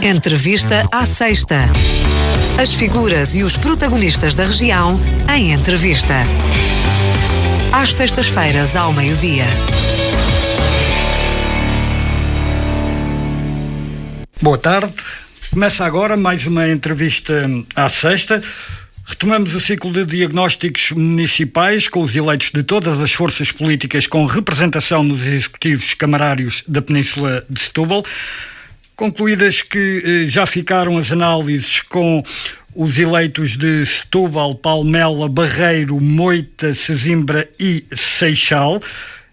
Entrevista à Sexta. As figuras e os protagonistas da região em entrevista. Às sextas-feiras, ao meio-dia. Boa tarde. Começa agora mais uma entrevista à sexta. Retomamos o ciclo de diagnósticos municipais com os eleitos de todas as forças políticas com representação nos executivos camarários da Península de Setúbal. Concluídas que já ficaram as análises com os eleitos de Setúbal, Palmela, Barreiro, Moita, Sesimbra e Seixal,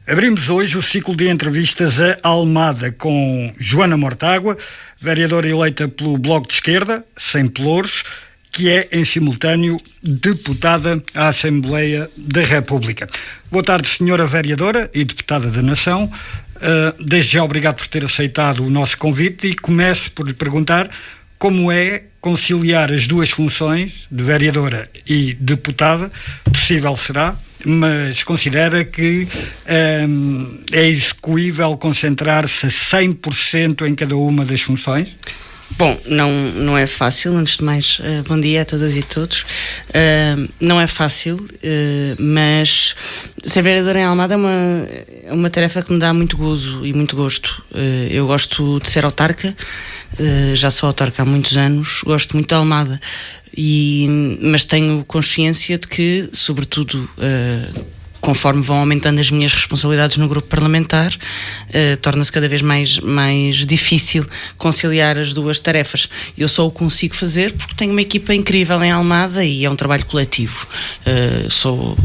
abrimos hoje o ciclo de entrevistas a Almada com Joana Mortágua, vereadora eleita pelo Bloco de Esquerda, sem pelouros, que é, em simultâneo, deputada à Assembleia da República. Boa tarde, senhora vereadora e deputada da Nação. Desde já, obrigado por ter aceitado o nosso convite e começo por lhe perguntar como é conciliar as duas funções, de vereadora e deputada. Possível será, mas considera que é execuível concentrar-se a 100% em cada uma das funções? Bom, não é fácil. Antes de mais, bom dia a todas e todos. Não é fácil, mas ser vereadora em Almada é uma tarefa que me dá muito gozo e muito gosto. Eu gosto de ser autarca, já sou autarca há muitos anos, gosto muito de Almada, mas tenho consciência de que, sobretudo, conforme vão aumentando as minhas responsabilidades no grupo parlamentar, torna-se cada vez mais difícil conciliar as duas tarefas. Eu só o consigo fazer porque tenho uma equipa incrível em Almada e é um trabalho coletivo. Sou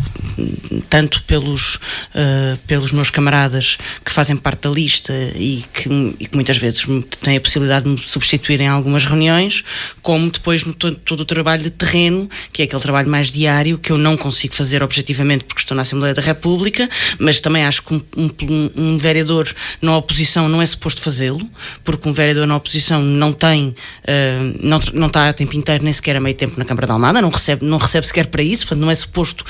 tanto pelos meus camaradas que fazem parte da lista e que muitas vezes têm a possibilidade de me substituir em algumas reuniões, como depois no todo o trabalho de terreno, que é aquele trabalho mais diário que eu não consigo fazer objetivamente porque estou na Assembleia da República, mas também acho que um vereador na oposição não é suposto fazê-lo, porque um vereador na oposição não está a tempo inteiro, nem sequer a meio tempo na Câmara de Almada, não recebe sequer para isso, portanto não é suposto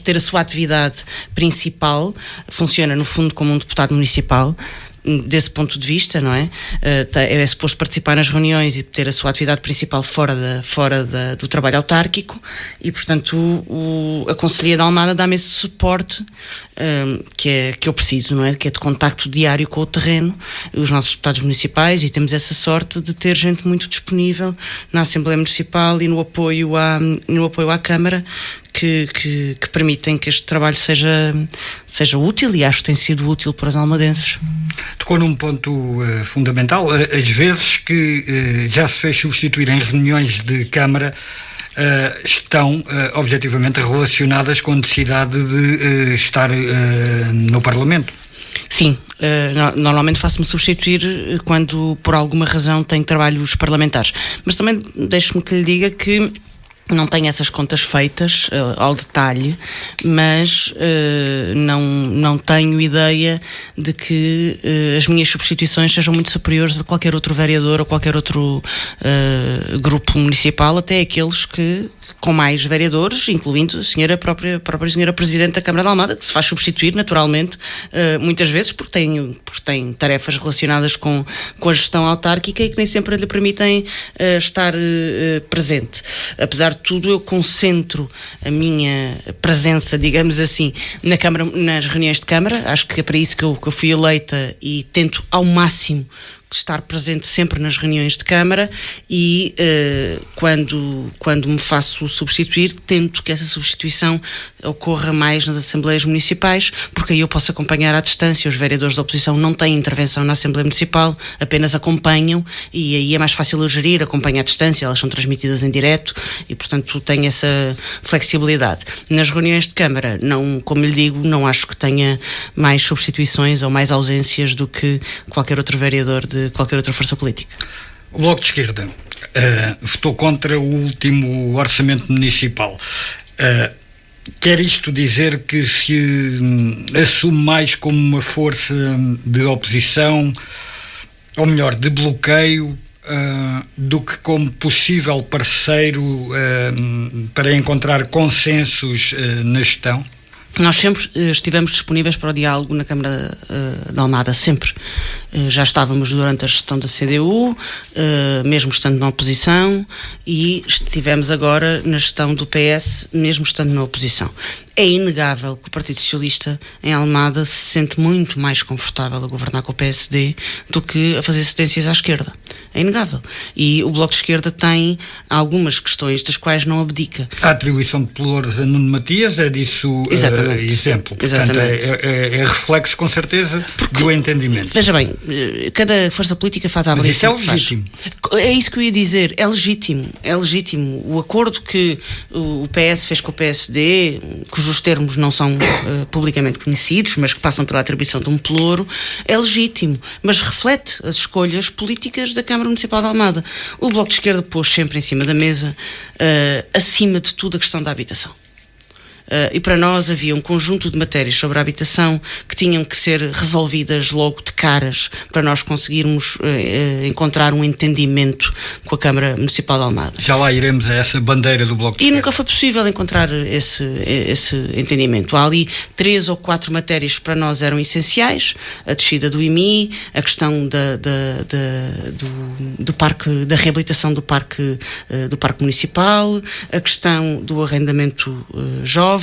ter a sua atividade principal, funciona no fundo como um deputado municipal. Desse ponto de vista, não é? É suposto participar nas reuniões e ter a sua atividade principal fora do trabalho autárquico e, portanto, a Conselhia de Almada dá-me esse suporte que eu preciso, não é? Que é de contacto diário com o terreno, os nossos deputados municipais, e temos essa sorte de ter gente muito disponível na Assembleia Municipal e no apoio à Câmara, que permitem que este trabalho seja útil, e acho que tem sido útil para os almadenses. Tocou num ponto fundamental. As vezes que já se fez substituir em reuniões de Câmara estão objetivamente relacionadas com a necessidade de estar no Parlamento. Sim, normalmente faço-me substituir quando por alguma razão tenho trabalhos parlamentares, mas também deixe-me que lhe diga que não tenho essas contas feitas ao detalhe, mas não tenho ideia de que as minhas substituições sejam muito superiores a qualquer outro vereador ou qualquer outro grupo municipal, até aqueles com mais vereadores, incluindo a própria senhora Presidente da Câmara de Almada, que se faz substituir naturalmente muitas vezes porque tem tarefas relacionadas com a gestão autárquica e que nem sempre lhe permitem estar presente. Apesar de tudo, eu concentro a minha presença, digamos assim, na Câmara, nas reuniões de Câmara. Acho que é para isso que eu fui eleita, e tento ao máximo estar presente sempre nas reuniões de Câmara, e quando me faço substituir, tento que essa substituição ocorra mais nas Assembleias Municipais, porque aí eu posso acompanhar à distância. Os vereadores da oposição não têm intervenção na Assembleia Municipal, apenas acompanham, e aí é mais fácil eu gerir, acompanho à distância, elas são transmitidas em direto e, portanto, tenho essa flexibilidade. Nas reuniões de Câmara, como lhe digo, não acho que tenha mais substituições ou mais ausências do que qualquer outro vereador de qualquer outra força política. O Bloco de Esquerda votou contra o último orçamento municipal. Quer isto dizer que se assume mais como uma força de oposição, ou melhor, de bloqueio, do que como possível parceiro para encontrar consensos na gestão? Nós sempre estivemos disponíveis para o diálogo na Câmara de Almada, sempre. Já estávamos durante a gestão da CDU, mesmo estando na oposição, e estivemos agora na gestão do PS, mesmo estando na oposição. É inegável que o Partido Socialista em Almada se sente muito mais confortável a governar com o PSD do que a fazer cedências à esquerda. É inegável. E o Bloco de Esquerda tem algumas questões das quais não abdica. A atribuição de pelouros a Nuno Matias é disso exemplo. Exatamente. Portanto, é reflexo, com certeza, do entendimento. Veja bem, cada força política faz a avaliação. Mas isso é legítimo. É isso que eu ia dizer, é legítimo. O acordo que o PS fez com o PSD, cujos termos não são publicamente conhecidos, mas que passam pela atribuição de um pelouro, é legítimo, mas reflete as escolhas políticas da Câmara Municipal de Almada. O Bloco de Esquerda pôs sempre em cima da mesa, acima de tudo, a questão da habitação. E para nós havia um conjunto de matérias sobre a habitação que tinham que ser resolvidas logo de caras para nós conseguirmos encontrar um entendimento com a Câmara Municipal de Almada. Já lá iremos a essa bandeira do Bloco de Esquerda. E nunca foi possível encontrar esse entendimento. Há ali 3 ou 4 matérias que para nós eram essenciais: a descida do IMI, a questão do parque, da reabilitação do parque municipal, a questão do arrendamento jovem.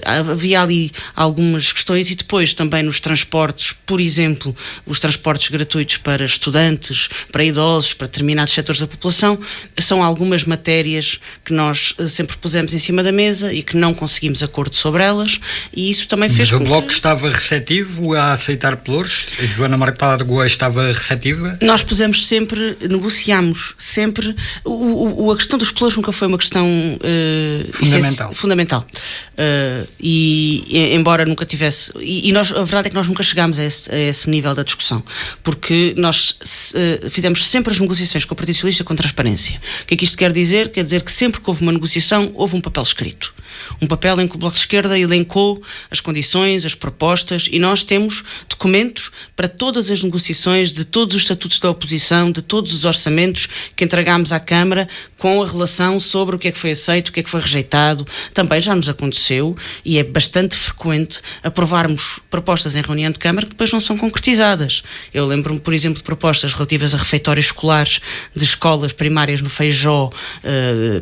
Havia ali algumas questões, e depois também nos transportes, por exemplo, os transportes gratuitos para estudantes, para idosos, para determinados setores da população, são algumas matérias que nós sempre pusemos em cima da mesa e que não conseguimos acordo sobre elas, e isso também fez com que... Mas o Bloco estava receptivo a aceitar pelouros? A Joana Marques Lagoa estava receptiva? Nós pusemos sempre, negociámos sempre. A questão dos pelouros nunca foi uma questão fundamental. E embora nunca tivesse, e nós, a verdade é que nós nunca chegámos a esse nível da discussão, porque nós fizemos sempre as negociações com o Partido Socialista com transparência. O que é que isto quer dizer? Quer dizer que sempre que houve uma negociação, houve um papel escrito. Um papel em que o Bloco de Esquerda elencou as condições, as propostas, e nós temos documentos para todas as negociações de todos os estatutos da oposição, de todos os orçamentos que entregámos à Câmara, com a relação sobre o que é que foi aceito, o que é que foi rejeitado. Também já nos aconteceu, e é bastante frequente, aprovarmos propostas em reunião de Câmara que depois não são concretizadas. Eu lembro-me, por exemplo, de propostas relativas a refeitórios escolares de escolas primárias no Feijó,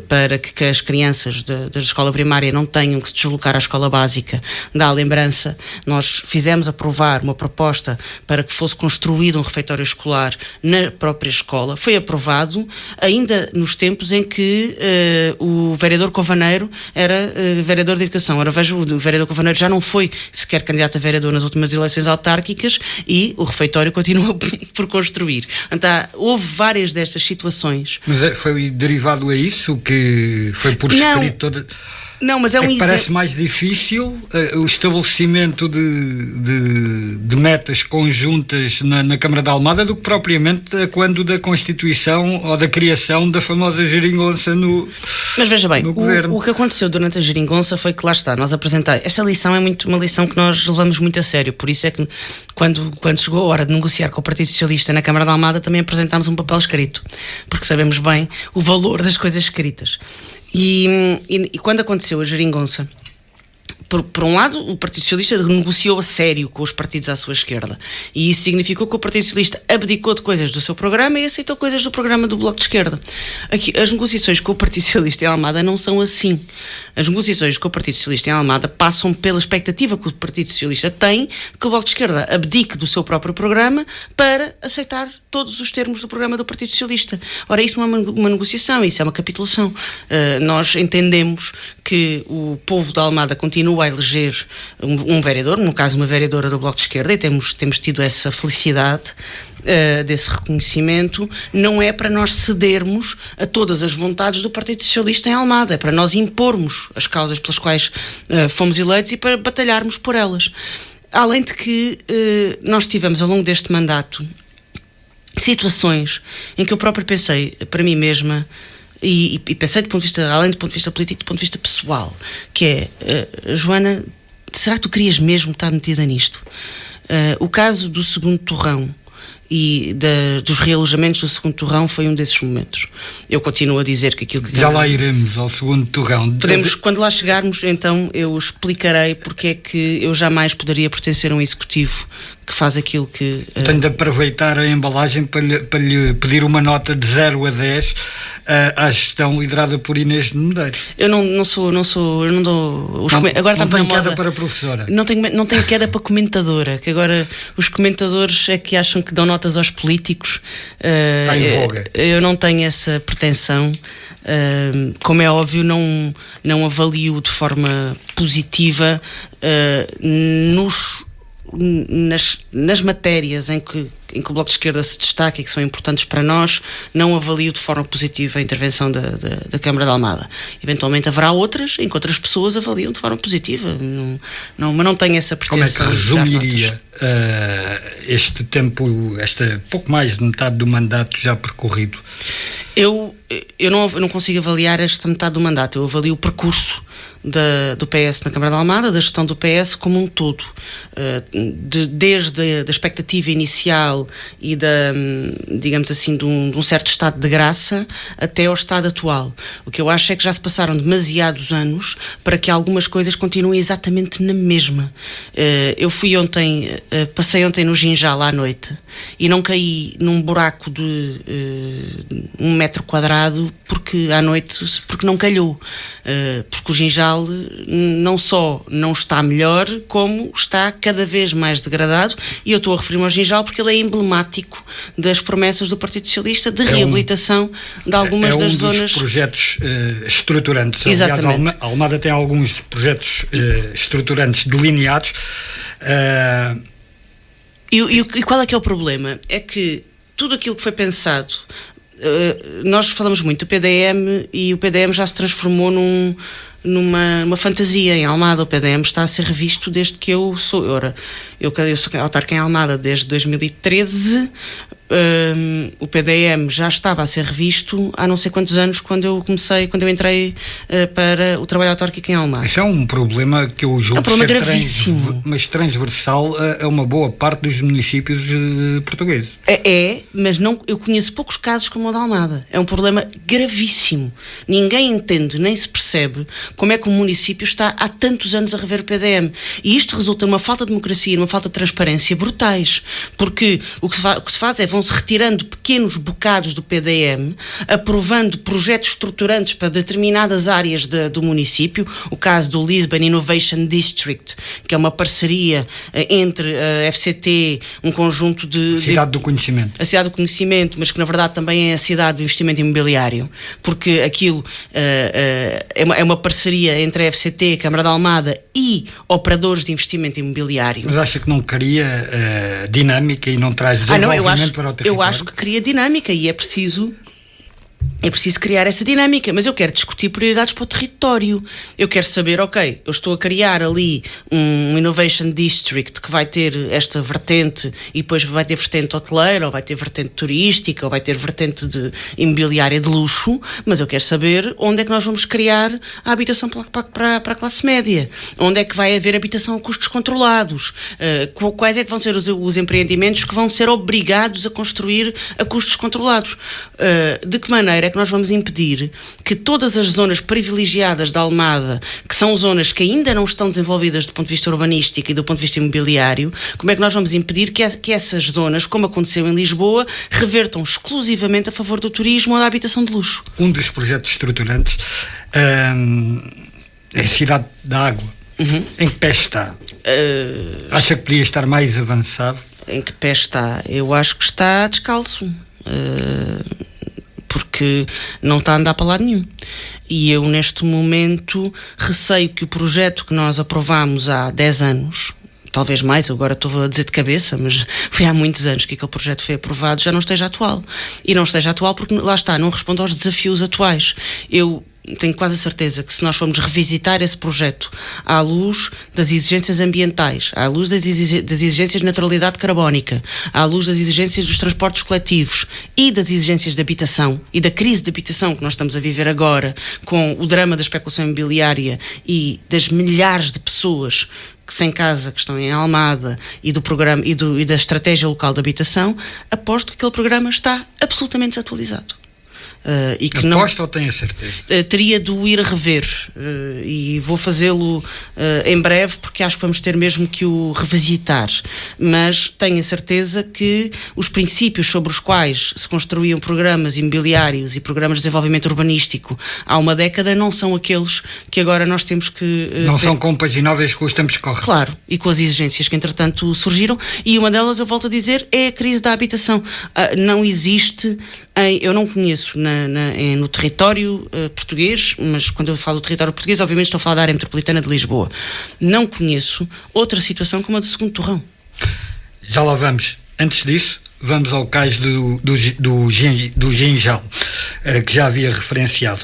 para que as crianças da escola primária não tenham que se deslocar à escola básica. Dá a lembrança, nós fizemos aprovar uma proposta para que fosse construído um refeitório escolar na própria escola. Foi aprovado ainda nos tempos em que o vereador Covaneiro era vereador de educação. Ora, vejo, o vereador Covaneiro já não foi sequer candidato a vereador nas últimas eleições autárquicas, e o refeitório continua por construir. Então, houve várias destas situações. Mas foi derivado a isso, que foi por escrito toda... Não, mas é um exemplo. Parece mais difícil o estabelecimento de metas conjuntas na Câmara da Almada do que propriamente quando da constituição ou da criação da famosa geringonça no governo. Mas veja bem, o que aconteceu durante a geringonça foi que, lá está, nós apresentamos. Essa lição é muito uma lição que nós levamos muito a sério, por isso é que quando chegou a hora de negociar com o Partido Socialista na Câmara da Almada também apresentámos um papel escrito, porque sabemos bem o valor das coisas escritas. E quando aconteceu a geringonça, por um lado, o Partido Socialista negociou a sério com os partidos à sua esquerda, e isso significou que o Partido Socialista abdicou de coisas do seu programa e aceitou coisas do programa do Bloco de Esquerda. Aqui, as negociações com o Partido Socialista em Almada não são assim. As negociações com o Partido Socialista em Almada passam pela expectativa que o Partido Socialista tem que o Bloco de Esquerda abdique do seu próprio programa para aceitar todos os termos do programa do Partido Socialista. Ora, isso não é uma negociação, isso é uma capitulação. Nós entendemos que o povo da Almada continua a eleger um vereador, no caso uma vereadora do Bloco de Esquerda, e temos tido essa felicidade desse reconhecimento. Não é para nós cedermos a todas as vontades do Partido Socialista em Almada, é para nós impormos as causas pelas quais fomos eleitos e para batalharmos por elas. Além de que nós tivemos ao longo deste mandato situações em que eu próprio pensei para mim mesma, e pensei do ponto de vista, além do ponto de vista político, do ponto de vista pessoal, que é, Joana, será que tu querias mesmo estar metida nisto? O caso do segundo torrão e dos realojamentos do segundo torrão foi um desses momentos. Eu continuo a dizer que aquilo que... Já lá iremos ao segundo torrão. Podemos, quando lá chegarmos, então eu explicarei porque é que eu jamais poderia pertencer a um executivo que faz aquilo que... Tenho de aproveitar a embalagem para lhe pedir uma nota de 0 a 10 à gestão liderada por Inês de Medeiros. Eu não dou... Agora não está tenho na queda moda. para professora. Não tenho queda para comentadora, que agora os comentadores é que acham que dão notas aos políticos. Está em voga. Eu não tenho essa pretensão. Como é óbvio, não avalio de forma positiva nas matérias em que o Bloco de Esquerda se destaca e que são importantes para nós. Não avalio de forma positiva a intervenção da Câmara de Almada. Eventualmente haverá outras em que outras pessoas avaliam de forma positiva, mas não tenho essa pretensão. Como é que resumiria este tempo, pouco mais de metade do mandato já percorrido? Eu não consigo avaliar esta metade do mandato. Eu avalio o percurso do PS na Câmara de Almada, da gestão do PS como um todo, desde a expectativa inicial e digamos assim, de um certo estado de graça até ao estado atual. O que eu acho é que já se passaram demasiados anos para que algumas coisas continuem exatamente na mesma. Passei ontem no Ginjal à noite e não caí num buraco de 1 metro quadrado porque não calhou, porque o Ginjal não só não está melhor, como está cada vez mais degradado, e eu estou a referir-me ao Ginjal porque ele é emblemático das promessas do Partido Socialista de reabilitação de algumas das zonas. É um dos projetos estruturantes. Exatamente. Aliás, a Almada tem alguns projetos estruturantes delineados. E qual é que é o problema? É que tudo aquilo que foi pensado, nós falamos muito do PDM e o PDM já se transformou numa fantasia em Almada. O PDM está a ser revisto desde que eu sou autarca em Almada desde 2013. O PDM já estava a ser revisto há não sei quantos anos quando eu entrei para o trabalho autárquico em Almada. Isso é um problema que eu julgo ser gravíssimo, mas transversal a uma boa parte dos municípios portugueses. Mas eu conheço poucos casos como o da Almada. É um problema gravíssimo. Ninguém entende, nem se percebe como é que o município está há tantos anos a rever o PDM. E isto resulta numa falta de democracia, numa falta de transparência brutais. Porque o que se faz é vão-se retirando pequenos bocados do PDM, aprovando projetos estruturantes para determinadas áreas do município. O caso do Lisbon Innovation District, que é uma parceria entre a FCT, um conjunto de... Cidade do Conhecimento. A Cidade do Conhecimento, mas que na verdade também é a Cidade do Investimento Imobiliário, porque aquilo é uma parceria entre a FCT, a Câmara de Almada e operadores de investimento imobiliário. Mas acha que não cria dinâmica e não traz desenvolvimento para o território? Eu acho que cria dinâmica e é preciso criar essa dinâmica, mas eu quero discutir prioridades para o território. Eu quero saber, ok, eu estou a criar ali um Innovation District que vai ter esta vertente e depois vai ter vertente hoteleira, ou vai ter vertente turística, ou vai ter vertente de imobiliária de luxo, mas eu quero saber onde é que nós vamos criar a habitação para a classe média, onde é que vai haver habitação a custos controlados, quais é que vão ser os empreendimentos que vão ser obrigados a construir a custos controlados, de que maneira é que nós vamos impedir que todas as zonas privilegiadas da Almada, que são zonas que ainda não estão desenvolvidas do ponto de vista urbanístico e do ponto de vista imobiliário, como é que nós vamos impedir que essas zonas, como aconteceu em Lisboa, revertam exclusivamente a favor do turismo ou da habitação de luxo? Um dos projetos estruturantes é a Cidade da Água. Uhum. Em que pé está? Acha que podia estar mais avançado? Em que pé está? Eu acho que está descalço. Porque não está a andar para lado nenhum. E eu, neste momento, receio que o projeto que nós aprovámos há 10 anos, talvez mais, agora estou a dizer de cabeça, mas foi há muitos anos que aquele projeto foi aprovado, já não esteja atual. E não esteja atual porque, lá está, não responde aos desafios atuais. Eu tenho quase a certeza que se nós formos revisitar esse projeto à luz das exigências ambientais, à luz das exigências de neutralidade carbónica, à luz das exigências dos transportes coletivos e das exigências de habitação e da crise de habitação que nós estamos a viver agora, com o drama da especulação imobiliária e das milhares de pessoas sem casa que estão em Almada e do programa e da estratégia local de habitação, aposto que aquele programa está absolutamente desatualizado. E que aposto ou tenho a certeza? Teria de o ir rever e vou fazê-lo em breve, porque acho que vamos ter mesmo que o revisitar, mas tenho a certeza que os princípios sobre os quais se construíam programas imobiliários e programas de desenvolvimento urbanístico há uma década não são aqueles que agora nós temos que... não são compagináveis com os tempos que correm. Claro, e com as exigências que entretanto surgiram, e uma delas, eu volto a dizer, é a crise da habitação. Não existe... Eu não conheço no território português, mas quando eu falo do território português, obviamente estou a falar da área metropolitana de Lisboa. Não conheço outra situação como a do Segundo Torrão. Já lá vamos. Antes disso, vamos ao cais do Ginjal, que já havia referenciado.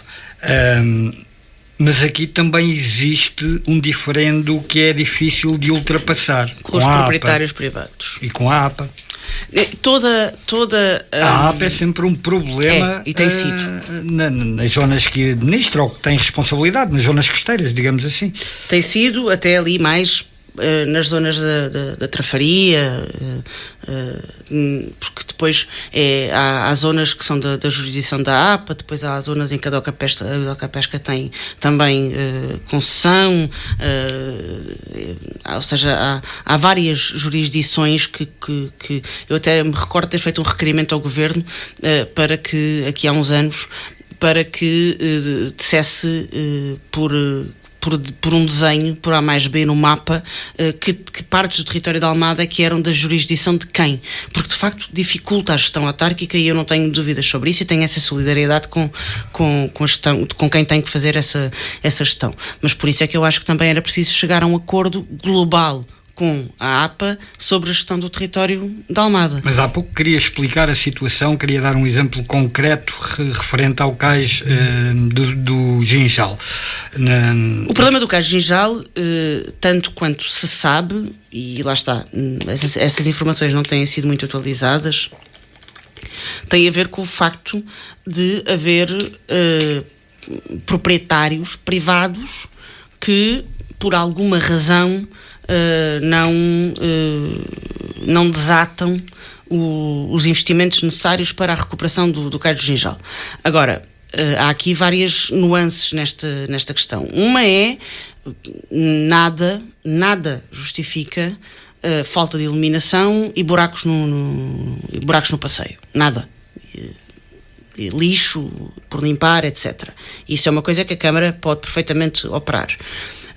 Mas aqui também existe um diferendo que é difícil de ultrapassar. Com os proprietários privados. E com a APA. A APA é sempre um problema e tem sido. Nas zonas que administra ou que tem responsabilidade, nas zonas costeiras, digamos assim. Tem sido até ali mais nas zonas da Trafaria, porque depois há zonas que são da jurisdição da APA, depois há zonas em que a Doca Pesca tem também concessão, ou seja, há várias jurisdições que eu até me recordo de ter feito um requerimento ao Governo para que, aqui há uns anos, para que dissesse por um desenho, por A mais B no mapa, que partes do território da Almada que eram da jurisdição de quem? Porque de facto dificulta a gestão autárquica, e eu não tenho dúvidas sobre isso, e tenho essa solidariedade com a gestão, com quem tem que fazer essa gestão. Mas por isso é que eu acho que também era preciso chegar a um acordo global com a APA sobre a gestão do território da Almada. Mas há pouco queria explicar a situação, queria dar um exemplo concreto referente ao cais do Ginjal. O problema do cais do Ginjal, tanto quanto se sabe, e lá está, essas informações não têm sido muito atualizadas, tem a ver com o facto de haver proprietários privados que, por alguma razão, não desatam os investimentos necessários para a recuperação do cais do Ginjal. Agora, há aqui várias nuances nesta questão. Uma é, nada justifica falta de iluminação e buracos no passeio. Nada. Lixo por limpar, etc. Isso é uma coisa que a Câmara pode perfeitamente operar.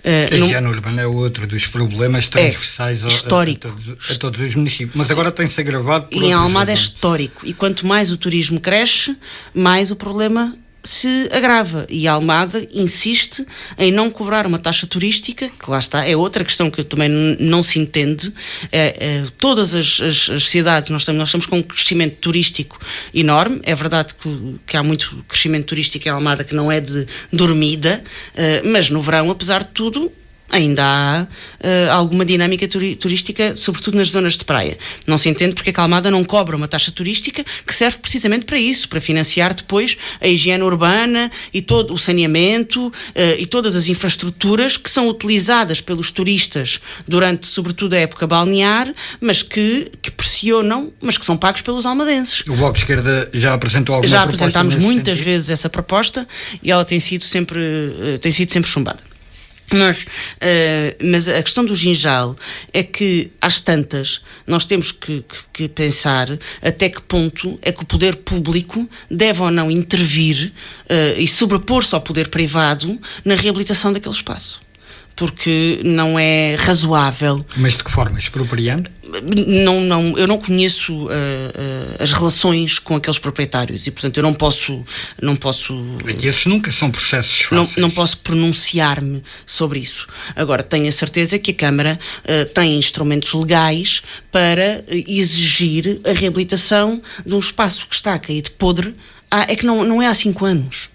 A higiene urbana é outro dos problemas transversais a todos os municípios, mas agora tem-se agravado por e em Almada é histórico, e quanto mais o turismo cresce, mais o problema se agrava, e a Almada insiste em não cobrar uma taxa turística, que lá está, é outra questão que também não se entende. Todas as cidades, nós estamos com um crescimento turístico enorme. É verdade que há muito crescimento turístico em Almada que não é de dormida, mas no verão, apesar de tudo, ainda há alguma dinâmica turística, sobretudo nas zonas de praia. Não se entende porque a Almada não cobra uma taxa turística que serve precisamente para isso, para financiar depois a higiene urbana e todo o saneamento e todas as infraestruturas que são utilizadas pelos turistas durante, sobretudo, a época balnear, mas que pressionam, mas que são pagos pelos almadenses. O Bloco de Esquerda já apresentou alguma proposta? Já apresentámos muitas vezes essa proposta e ela tem sido sempre chumbada. Mas a questão do Ginjal é que, às tantas, nós temos que pensar até que ponto é que o poder público deve ou não intervir e sobrepor-se ao poder privado na reabilitação daquele espaço. Porque não é razoável. Mas de que forma? Expropriando? Eu não conheço as relações com aqueles proprietários e, portanto, eu não posso. Esses nunca são processos fáceis. Não posso pronunciar-me sobre isso. Agora, tenho a certeza que a Câmara tem instrumentos legais para exigir a reabilitação de um espaço que está caído podre. É que não é há 5 anos.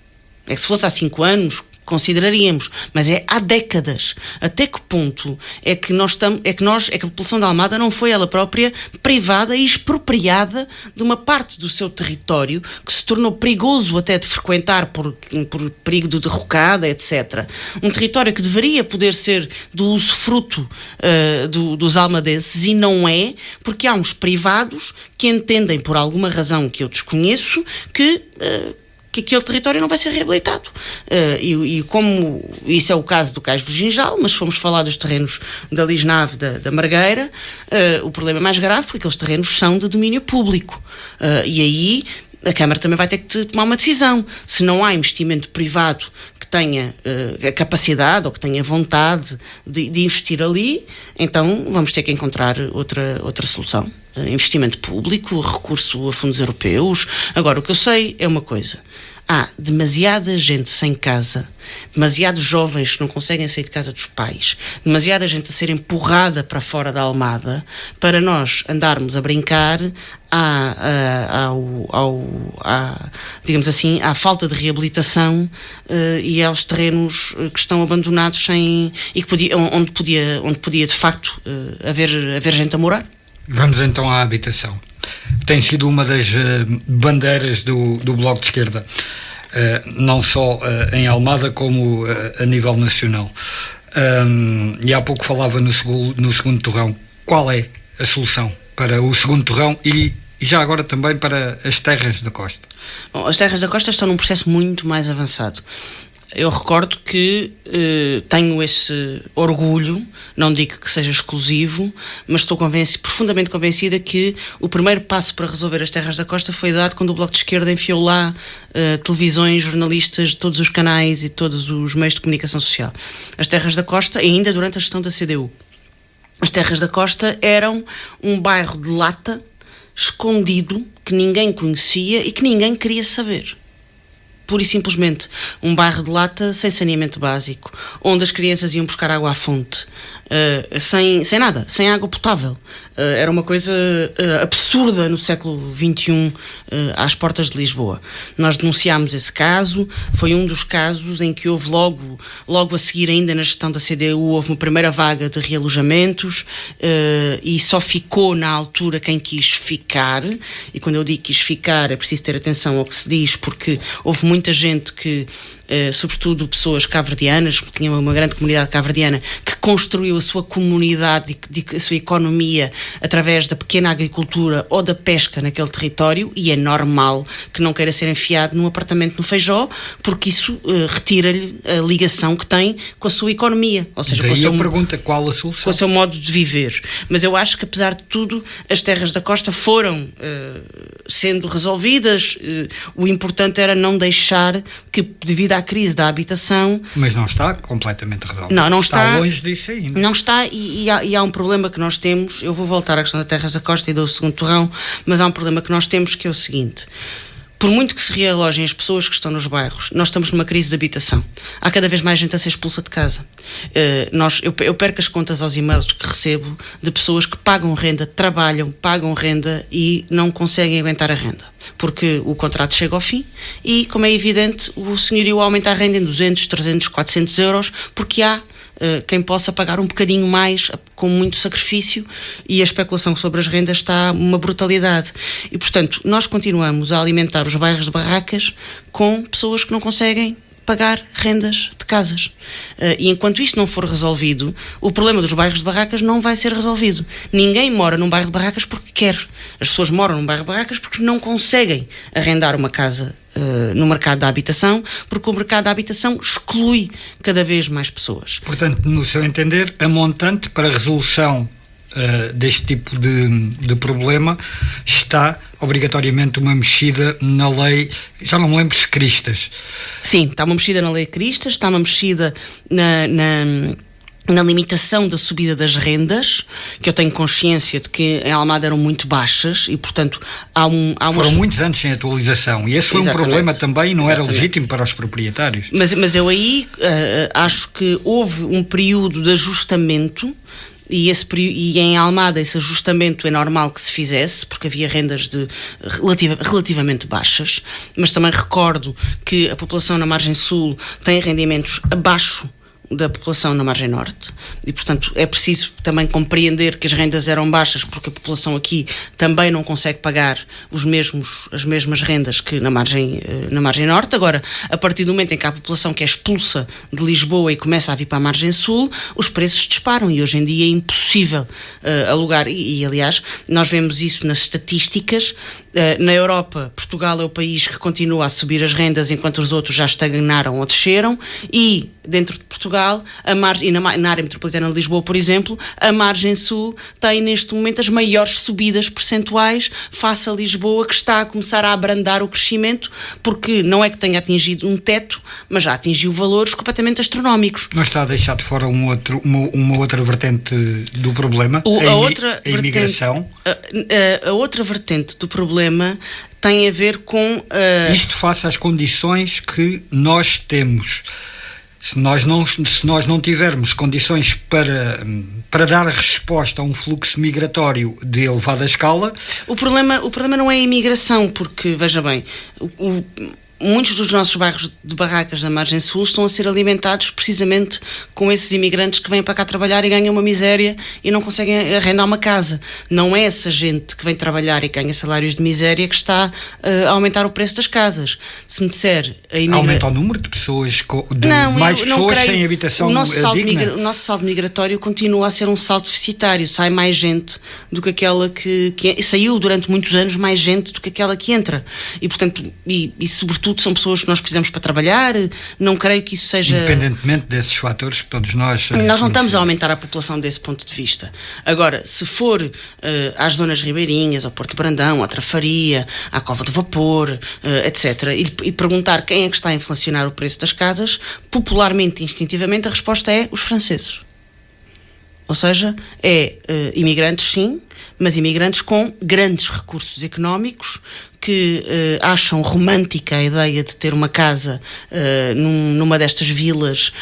É que se fosse há 5 anos, consideraríamos, mas é há décadas. Até que ponto é que a população da Almada não foi ela própria privada e expropriada de uma parte do seu território que se tornou perigoso até de frequentar por perigo de derrocada, etc. Um território que deveria poder ser do usufruto dos almadenses e não é, porque há uns privados que entendem, por alguma razão que eu desconheço, que aquele território não vai ser reabilitado. E como isso é o caso do Cais do Ginjal, mas se formos falar dos terrenos da Lisnave, da Margueira, o problema é mais grave porque aqueles terrenos são de domínio público. E aí a Câmara também vai ter que tomar uma decisão. Se não há investimento privado que tenha a capacidade ou que tenha vontade de investir ali, então vamos ter que encontrar outra solução. Investimento público, recurso a fundos europeus. Agora, o que eu sei é uma coisa: há demasiada gente sem casa, demasiados jovens que não conseguem sair de casa dos pais, demasiada gente a ser empurrada para fora da Almada para nós andarmos a brincar digamos assim, à falta de reabilitação e aos terrenos que estão abandonados onde podia de facto haver gente a morar. Vamos então à habitação. Tem sido uma das bandeiras do Bloco de Esquerda, não só em Almada como a nível nacional. E há pouco falava no segundo torrão. Qual é a solução para o segundo torrão e já agora também para as terras da costa? Bom, as terras da costa estão num processo muito mais avançado. Eu recordo que tenho esse orgulho, não digo que seja exclusivo, mas estou profundamente convencida que o primeiro passo para resolver as terras da costa foi dado quando o Bloco de Esquerda enfiou lá televisões, jornalistas de todos os canais e todos os meios de comunicação social. As terras da costa, ainda durante a gestão da CDU, as terras da costa eram um bairro de lata, escondido, que ninguém conhecia e que ninguém queria saber. Pura e simplesmente um bairro de lata sem saneamento básico, onde as crianças iam buscar água à fonte, sem nada, sem água potável. Era uma coisa absurda no século XXI, às portas de Lisboa. Nós denunciámos esse caso, foi um dos casos em que houve logo a seguir, ainda na gestão da CDU, houve uma primeira vaga de realojamentos e só ficou na altura quem quis ficar, e quando eu digo quis ficar é preciso ter atenção ao que se diz, porque houve muita gente que, sobretudo pessoas cabo-verdianas, porque tinha uma grande comunidade cabo-verdiana, que construiu a sua comunidade e a sua economia através da pequena agricultura ou da pesca naquele território, e é normal que não queira ser enfiado num apartamento no Feijó, porque isso retira-lhe a ligação que tem com a sua economia, ou seja, daí a pergunta, qual a solução? Com o seu modo de viver. Mas eu acho que, apesar de tudo, as terras da costa foram sendo resolvidas. O importante era não deixar que, devido à crise da habitação... Mas não está completamente resolvido. Não está longe disso ainda. Não está, e há um problema que nós temos. Eu vou voltar à questão das terras da costa e do segundo torrão, mas há um problema que nós temos, que é o seguinte: por muito que se realojem as pessoas que estão nos bairros, nós estamos numa crise de habitação. Há cada vez mais gente a ser expulsa de casa. Eu perco as contas aos e-mails que recebo de pessoas que pagam renda, trabalham, pagam renda e não conseguem aguentar a renda, porque o contrato chega ao fim e, como é evidente, o senhorio aumenta a renda em 200, 300, 400 euros, porque há quem possa pagar um bocadinho mais com muito sacrifício, e a especulação sobre as rendas está uma brutalidade. E, portanto, nós continuamos a alimentar os bairros de barracas com pessoas que não conseguem pagar rendas de casas. E enquanto isto não for resolvido, o problema dos bairros de barracas não vai ser resolvido. Ninguém mora num bairro de barracas porque quer. As pessoas moram num bairro de barracas porque não conseguem arrendar uma casa no mercado da habitação, porque o mercado da habitação exclui cada vez mais pessoas. Portanto, no seu entender, a montante para a resolução deste tipo de problema está obrigatoriamente uma mexida na lei, já não me lembro se Cristas. Sim, está uma mexida na lei Cristas, está uma mexida na limitação da subida das rendas, que eu tenho consciência de que em Almada eram muito baixas e, portanto, foram muitos anos sem atualização, e esse foi um problema também, não era legítimo para os proprietários. Mas eu aí acho que houve um período de ajustamento e em Almada esse ajustamento é normal que se fizesse, porque havia rendas relativamente baixas, mas também recordo que a população na margem sul tem rendimentos abaixo da população na margem norte e, portanto, é preciso também compreender que as rendas eram baixas porque a população aqui também não consegue pagar as mesmas rendas que na margem norte. Agora, a partir do momento em que a população que é expulsa de Lisboa e começa a vir para a margem sul, os preços disparam e hoje em dia é impossível alugar e, aliás, nós vemos isso nas estatísticas. Na Europa, Portugal é o país que continua a subir as rendas enquanto os outros já estagnaram ou desceram, e dentro de Portugal, e na área metropolitana de Lisboa, por exemplo, a margem sul tem neste momento as maiores subidas percentuais face a Lisboa, que está a começar a abrandar o crescimento, porque não é que tenha atingido um teto, mas já atingiu valores completamente astronómicos. Não está a deixar de fora uma outra vertente do problema? A imigração? A outra vertente do problema tem a ver com... Isto face às condições que nós temos. Se nós não tivermos condições para dar resposta a um fluxo migratório de elevada escala... O problema não é a imigração, porque, veja bem, muitos dos nossos bairros de barracas da margem sul estão a ser alimentados precisamente com esses imigrantes que vêm para cá trabalhar e ganham uma miséria e não conseguem arrendar uma casa. Não é essa gente que vem trabalhar e ganha salários de miséria que está a aumentar o preço das casas. Se me disser... Aumenta o número de pessoas, mais pessoas sem habitação digna? O nosso saldo migratório continua a ser um saldo deficitário. Sai mais gente do que aquela que saiu durante muitos anos mais gente do que aquela que entra. E, portanto, e sobretudo são pessoas que nós precisamos para trabalhar. Não creio que isso seja... Independentemente desses fatores que todos nós... Nós não estamos a aumentar a população desse ponto de vista. Agora, se for às zonas ribeirinhas, ao Porto Brandão, à Trafaria, à Cova do Vapor, etc., e perguntar quem é que está a inflacionar o preço das casas, popularmente e instintivamente a resposta é os franceses. Ou seja, imigrantes sim, mas imigrantes com grandes recursos económicos, que acham romântica a ideia de ter uma casa numa destas vilas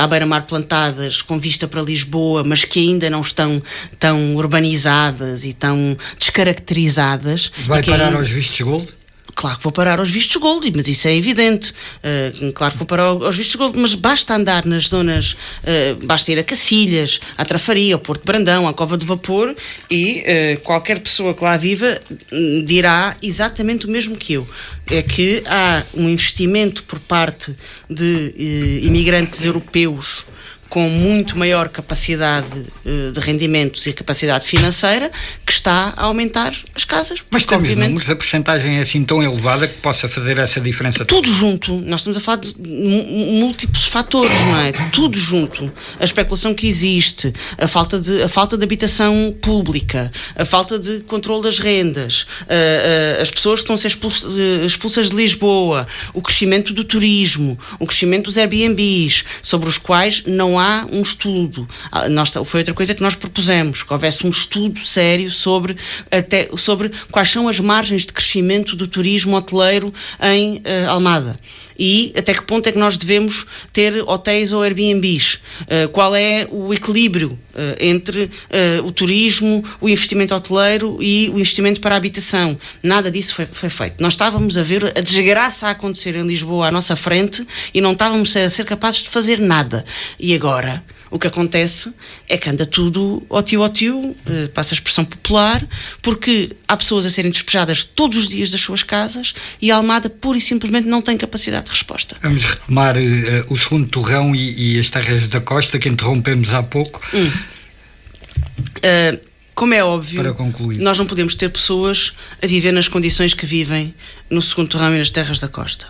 à beira-mar plantadas, com vista para Lisboa, mas que ainda não estão tão urbanizadas e tão descaracterizadas. Vai parar aos vistos gold? Claro que vou parar aos vistos gold, mas isso é evidente. Claro que vou parar aos vistos gold, mas basta andar nas zonas, basta ir a Cacilhas, à Trafaria, ao Porto Brandão, à Cova do Vapor, e qualquer pessoa que lá viva dirá exatamente o mesmo que eu. É que há um investimento por parte de imigrantes europeus com muito maior capacidade de rendimentos e capacidade financeira, que está a aumentar as casas. Mas temos números, a percentagem é assim tão elevada que possa fazer essa diferença? Tudo junto. Nós estamos a falar de múltiplos fatores, não é? Tudo junto. A especulação que existe, a falta de habitação pública, a falta de controle das rendas, as pessoas que estão a ser expulsas de Lisboa, o crescimento do turismo, o crescimento dos Airbnbs, sobre os quais não há um estudo. Foi outra coisa que nós propusemos, que houvesse um estudo sério sobre quais são as margens de crescimento do turismo hoteleiro em Almada. E até que ponto é que nós devemos ter hotéis ou Airbnbs? Qual é o equilíbrio entre o turismo, o investimento hoteleiro e o investimento para a habitação? Nada disso foi feito. Nós estávamos a ver a desgraça a acontecer em Lisboa à nossa frente e não estávamos a ser capazes de fazer nada. E agora... O que acontece é que anda tudo ao tio, passa a expressão popular, porque há pessoas a serem despejadas todos os dias das suas casas e a Almada pura e simplesmente não tem capacidade de resposta. Vamos retomar o segundo torrão e as terras da costa que interrompemos há pouco. Como é óbvio, para concluir, nós não podemos ter pessoas a viver nas condições que vivem no segundo torrão e nas terras da costa.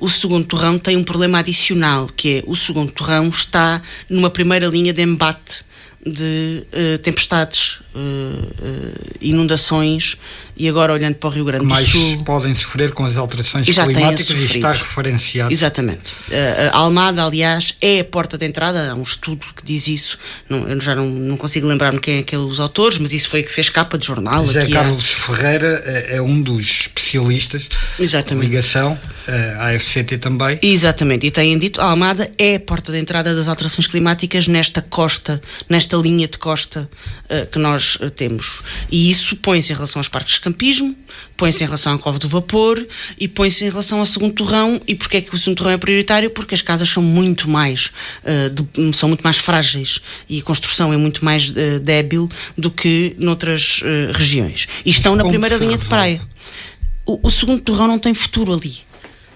O segundo torrão tem um problema adicional, que é o segundo torrão está numa primeira linha de embate de tempestades inundações, e agora olhando para o Rio Grande do mais Sul, podem sofrer com as alterações já climáticas, têm e sofrido. está referenciado. Exatamente. A Almada, aliás, é a porta de entrada. Há um estudo que diz isso. Eu já não consigo lembrar-me quem é que é os autores, mas isso foi que fez capa de jornal. José Carlos Ferreira é um dos especialistas. Exatamente. Ligação à FCT também. Exatamente, e têm dito, a Almada é a porta de entrada das alterações climáticas nesta costa, nesta linha de costa que nós temos. E isso põe-se em relação aos parques de campismo, põe-se em relação à Cova do Vapor e põe-se em relação ao segundo torrão. E porquê é que o segundo torrão é prioritário? Porque as casas são muito mais frágeis e a construção é muito mais débil do que noutras regiões. E estão na primeira linha de praia. O segundo torrão não tem futuro ali.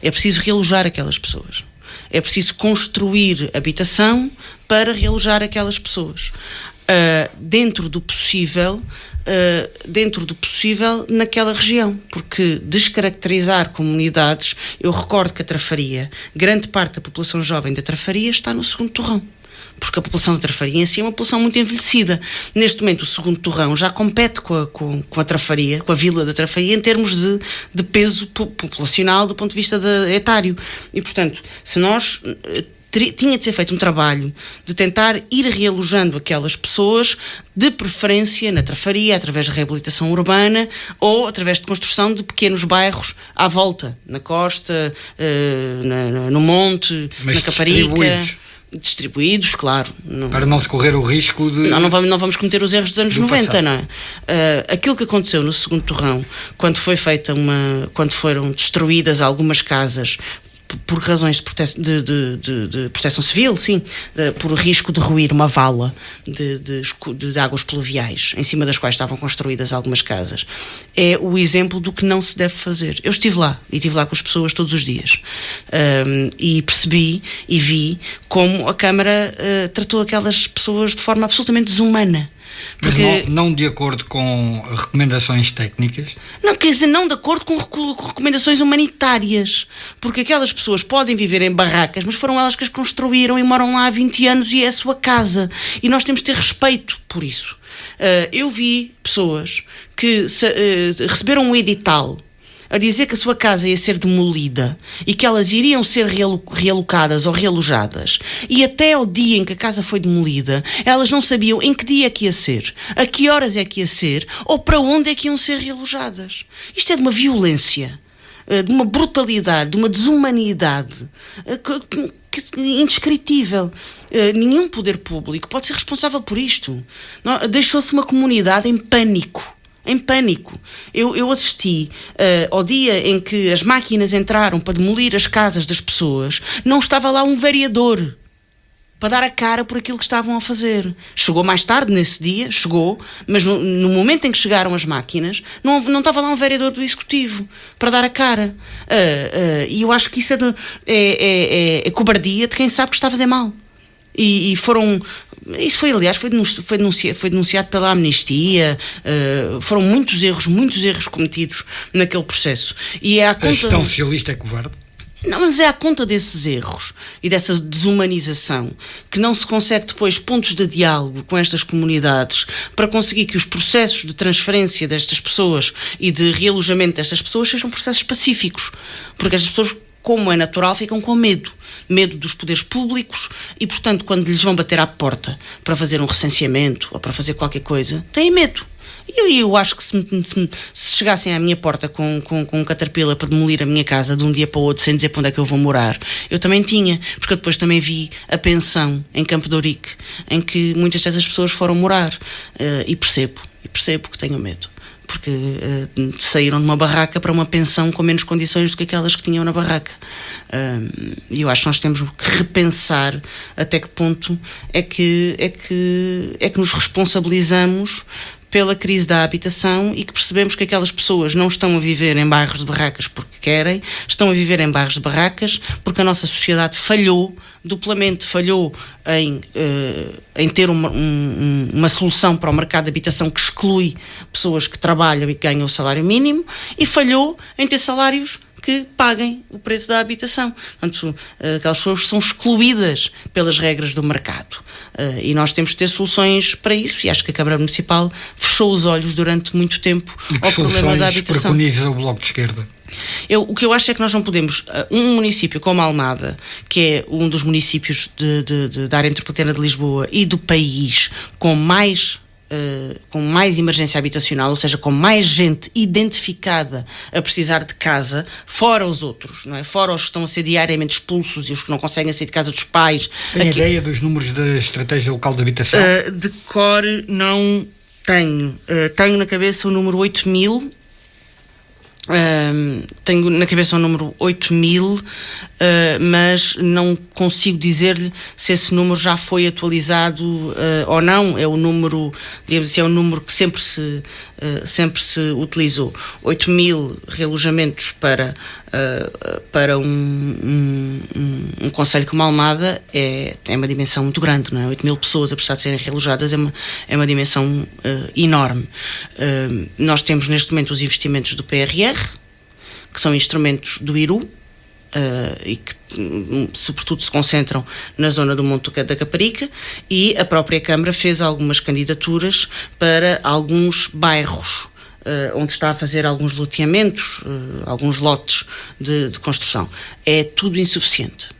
É preciso realojar aquelas pessoas. É preciso construir habitação para realojar aquelas pessoas. Dentro do possível naquela região, porque descaracterizar comunidades, eu recordo que a Trafaria, grande parte da população jovem da Trafaria está no segundo torrão, porque a população da Trafaria em si é uma população muito envelhecida. Neste momento o segundo torrão já compete com a Trafaria, com a vila da Trafaria, em termos de peso populacional do ponto de vista etário, e portanto, se nós tinha de ser feito um trabalho de tentar ir realojando aquelas pessoas, de preferência na Trafaria, através de reabilitação urbana ou através de construção de pequenos bairros à volta, na costa, no monte, mas na Caparica. Distribuídos, claro. Para não se correr o risco de... Não vamos cometer os erros dos anos 90, não é? Aquilo que aconteceu no segundo torrão, quando foram destruídas algumas casas por razões de proteção civil, sim, por risco de ruir uma vala de águas pluviais, em cima das quais estavam construídas algumas casas, é o exemplo do que não se deve fazer. Eu estive lá com as pessoas todos os dias, e percebi e vi como a Câmara tratou aquelas pessoas de forma absolutamente desumana. Porque... Mas não de acordo com recomendações técnicas? Não, quer dizer, não de acordo com recomendações humanitárias, porque aquelas pessoas podem viver em barracas, mas foram elas que as construíram e moram lá há 20 anos e é a sua casa, e nós temos de ter respeito por isso. Eu vi pessoas que receberam um edital a dizer que a sua casa ia ser demolida e que elas iriam ser realocadas ou realojadas, e até ao dia em que a casa foi demolida elas não sabiam em que dia é que ia ser, a que horas é que ia ser ou para onde é que iam ser realojadas. Isto é de uma violência, de uma brutalidade, de uma desumanidade indescritível. Nenhum poder público pode ser responsável por isto. Deixou-se uma comunidade em pânico. Eu assisti ao dia em que as máquinas entraram para demolir as casas das pessoas, não estava lá um vereador para dar a cara por aquilo que estavam a fazer. Chegou mais tarde nesse dia, mas no momento em que chegaram as máquinas, não estava lá um vereador do Executivo para dar a cara. E eu acho que isso é cobardia de quem sabe que está a fazer mal. Isso foi denunciado pela Amnistia. Foram muitos erros cometidos naquele processo. E a gestão socialista é covarde? Não, mas é à conta desses erros e dessa desumanização que não se consegue depois pontos de diálogo com estas comunidades para conseguir que os processos de transferência destas pessoas e de realojamento destas pessoas sejam processos pacíficos, porque estas pessoas, como é natural, ficam com medo dos poderes públicos e, portanto, quando lhes vão bater à porta para fazer um recenseamento ou para fazer qualquer coisa, têm medo. E eu acho que se chegassem à minha porta com um caterpillar para demolir a minha casa de um dia para o outro sem dizer para onde é que eu vou morar, eu também tinha, porque eu depois também vi a pensão em Campo de Ourique, em que muitas dessas pessoas foram morar, e percebo que tenho medo, porque saíram de uma barraca para uma pensão com menos condições do que aquelas que tinham na barraca. E eu acho que nós temos que repensar até que ponto é que nos responsabilizamos pela crise da habitação e que percebemos que aquelas pessoas não estão a viver em bairros de barracas porque querem, estão a viver em bairros de barracas porque a nossa sociedade falhou duplamente, falhou em ter uma solução para o mercado de habitação que exclui pessoas que trabalham e que ganham o salário mínimo, e falhou em ter salários que paguem o preço da habitação. Portanto, aquelas pessoas são excluídas pelas regras do mercado. E nós temos de ter soluções para isso, e acho que a Câmara Municipal fechou os olhos durante muito tempo ao problema da habitação. Preconiza o Bloco de Esquerda? O que eu acho é que nós não podemos, um município como Almada, que é um dos municípios da área metropolitana de Lisboa e do país com mais emergência habitacional, ou seja, com mais gente identificada a precisar de casa, fora os outros, não é? Fora os que estão a ser diariamente expulsos e os que não conseguem sair de casa dos pais. Tem ideia dos números da Estratégia Local de Habitação? De cor não tenho. Tenho na cabeça o número 8.000. Tenho na cabeça o número 8.000, mas não consigo dizer-lhe se esse número já foi atualizado ou não. É o número, digamos assim, é o número que sempre se utilizou. 8.000 realojamentos para um concelho como Almada é uma dimensão muito grande, não é? 8.000 pessoas a precisar de serem realojadas é uma dimensão enorme. Nós temos neste momento os investimentos do PRR, que são instrumentos do IRU, e que sobretudo se concentram na zona do Monte da Caparica, e a própria Câmara fez algumas candidaturas para alguns bairros onde está a fazer alguns loteamentos, alguns lotes de construção. É tudo insuficiente.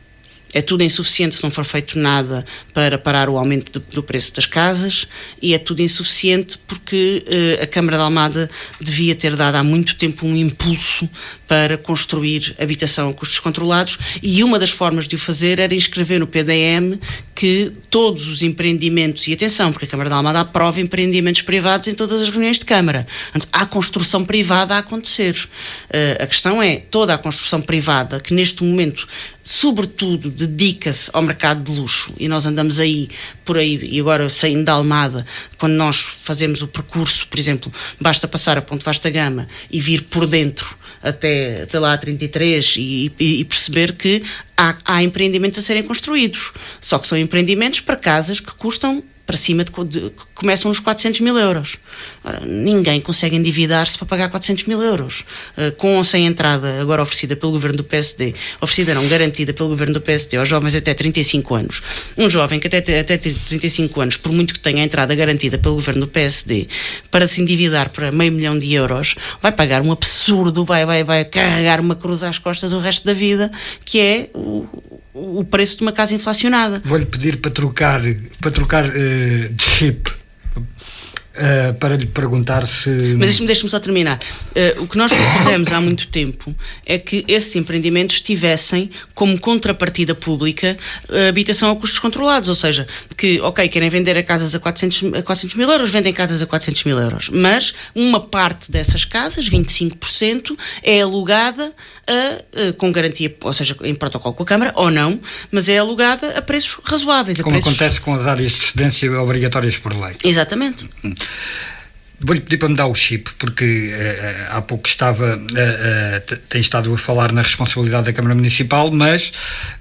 É tudo insuficiente se não for feito nada para parar o aumento do preço das casas, e é tudo insuficiente porque a Câmara de Almada devia ter dado há muito tempo um impulso para construir habitação a custos controlados, e uma das formas de o fazer era inscrever no PDM que todos os empreendimentos, e atenção, porque a Câmara de Almada aprova empreendimentos privados em todas as reuniões de Câmara. Portanto, há construção privada a acontecer. A questão é, toda a construção privada, que neste momento, sobretudo, dedica-se ao mercado de luxo, e nós andamos por aí, e agora saindo da Almada, quando nós fazemos o percurso, por exemplo, basta passar a Ponte Vasta Gama e vir por dentro até lá a 33 e perceber que há empreendimentos a serem construídos, só que são empreendimentos para casas que custam para cima que começam nos 400.000 euros. Ora, ninguém consegue endividar-se para pagar 400.000 euros. Com ou sem entrada agora oferecida pelo governo do PSD, garantida pelo governo do PSD aos jovens até 35 anos. Um jovem que até 35 anos, por muito que tenha a entrada garantida pelo governo do PSD, para se endividar para 500 mil euros, vai pagar um absurdo, vai carregar uma cruz às costas o resto da vida, que é o preço de uma casa inflacionada. Vou-lhe pedir para trocar de chip, para lhe perguntar se... Mas deixe-me só terminar. O que nós propusemos há muito tempo é que esses empreendimentos tivessem como contrapartida pública habitação a custos controlados, ou seja, que, querem vender a casas a 400 mil euros, vendem casas a 400 mil euros, mas uma parte dessas casas, 25%, é alugada com garantia, ou seja, em protocolo com a Câmara, ou não, mas é alugada a preços razoáveis. Como acontece com as áreas de cedência obrigatórias por lei. Exatamente. Vou-lhe pedir para me dar o chip, porque há pouco tem estado a falar na responsabilidade da Câmara Municipal, mas